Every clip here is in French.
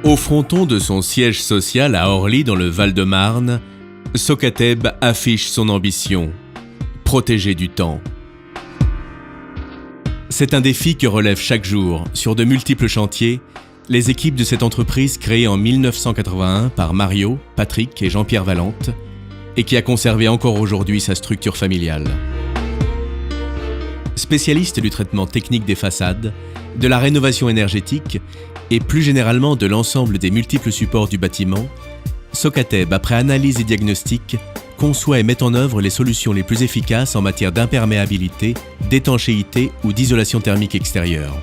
Au fronton de son siège social à Orly dans le Val-de-Marne, Socateb affiche son ambition, protéger du temps. C'est un défi que relèvent chaque jour, sur de multiples chantiers, les équipes de cette entreprise créée en 1981 par Mario, Patrick et Jean-Pierre Valente, et qui a conservé encore aujourd'hui sa structure familiale. Spécialiste du traitement technique des façades, de la rénovation énergétique et plus généralement de l'ensemble des multiples supports du bâtiment, Socateb, après analyse et diagnostic, conçoit et met en œuvre les solutions les plus efficaces en matière d'imperméabilité, d'étanchéité ou d'isolation thermique extérieure.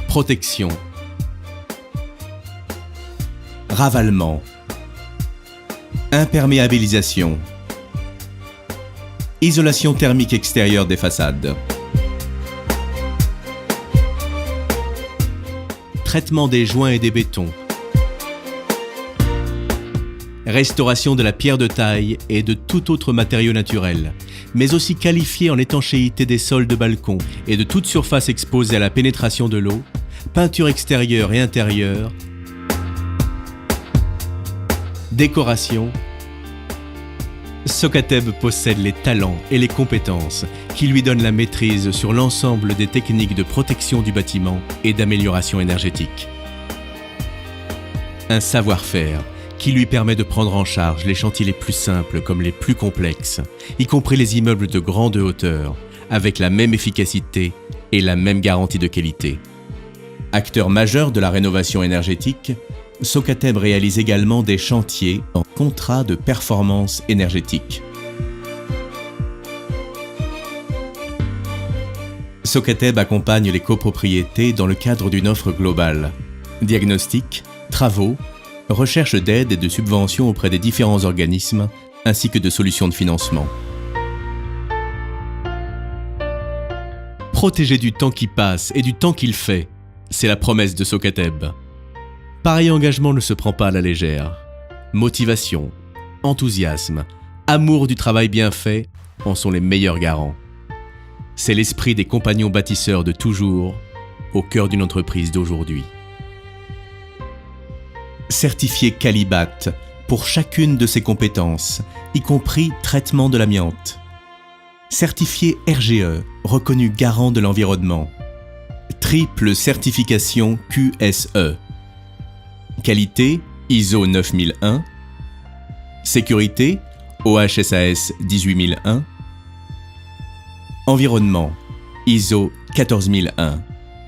Protection. Ravalement. Imperméabilisation. Isolation thermique extérieure des façades. Traitement des joints et des bétons. Restauration de la pierre de taille et de tout autre matériau naturel, mais aussi qualifié en étanchéité des sols de balcon et de toute surface exposée à la pénétration de l'eau, peinture extérieure et intérieure, décoration. Socateb possède les talents et les compétences qui lui donnent la maîtrise sur l'ensemble des techniques de protection du bâtiment et d'amélioration énergétique. Un savoir-faire qui lui permet de prendre en charge les chantiers les plus simples comme les plus complexes, y compris les immeubles de grande hauteur, avec la même efficacité et la même garantie de qualité. Acteur majeur de la rénovation énergétique, Socateb réalise également des chantiers en contrat de performance énergétique. Socateb accompagne les copropriétés dans le cadre d'une offre globale. Diagnostic, travaux, recherche d'aide et de subventions auprès des différents organismes, ainsi que de solutions de financement. Protéger du temps qui passe et du temps qu'il fait, c'est la promesse de Socateb. Pareil engagement ne se prend pas à la légère. Motivation, enthousiasme, amour du travail bien fait en sont les meilleurs garants. C'est l'esprit des compagnons bâtisseurs de toujours, au cœur d'une entreprise d'aujourd'hui. Certifié Qualibat pour chacune de ses compétences, y compris traitement de l'amiante. Certifié RGE, reconnu garant de l'environnement. Triple certification QSE. Qualité ISO 9001. Sécurité OHSAS 18001. Environnement ISO 14001.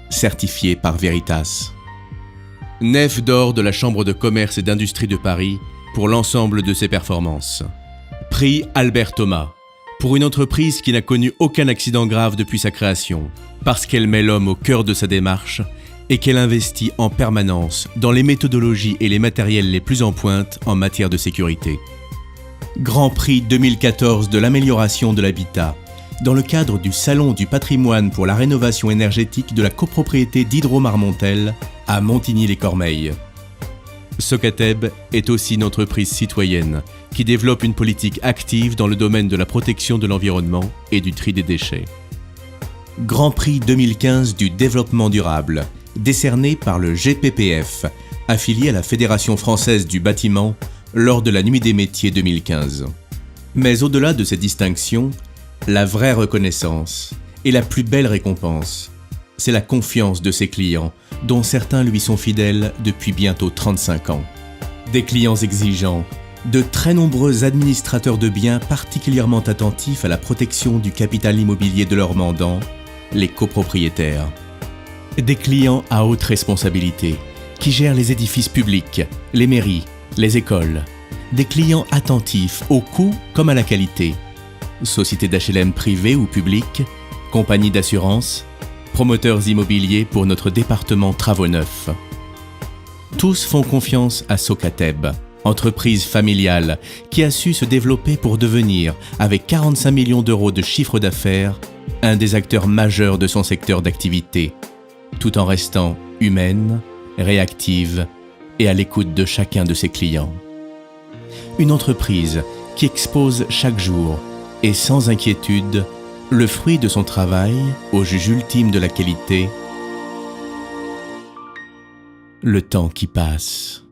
Certifié par Veritas. Nef d'or de la Chambre de commerce et d'industrie de Paris pour l'ensemble de ses performances. Prix Albert Thomas pour une entreprise qui n'a connu aucun accident grave depuis sa création, parce qu'elle met l'homme au cœur de sa démarche et qu'elle investit en permanence dans les méthodologies et les matériels les plus en pointe en matière de sécurité. Grand Prix 2014 de l'amélioration de l'habitat, dans le cadre du Salon du patrimoine pour la rénovation énergétique de la copropriété d'Hydro-Marmontel à Montigny-les-Cormeilles. Socateb est aussi une entreprise citoyenne qui développe une politique active dans le domaine de la protection de l'environnement et du tri des déchets. Grand Prix 2015 du développement durable, décerné par le GPPF, affilié à la Fédération française du bâtiment, lors de la Nuit des métiers 2015. Mais au-delà de ces distinctions, la vraie reconnaissance et la plus belle récompense, c'est la confiance de ses clients, dont certains lui sont fidèles depuis bientôt 35 ans. Des clients exigeants, de très nombreux administrateurs de biens particulièrement attentifs à la protection du capital immobilier de leurs mandants, les copropriétaires. Des clients à haute responsabilité, qui gèrent les édifices publics, les mairies, les écoles. Des clients attentifs au coût comme à la qualité. Sociétés d'HLM privées ou publiques, compagnies d'assurance, promoteurs immobiliers pour notre département Travaux Neufs. Tous font confiance à Socateb, entreprise familiale qui a su se développer pour devenir, avec 45 millions d'euros de chiffre d'affaires, un des acteurs majeurs de son secteur d'activité, tout en restant humaine, réactive et à l'écoute de chacun de ses clients. Une entreprise qui expose chaque jour et sans inquiétude le fruit de son travail au juge ultime de la qualité, le temps qui passe.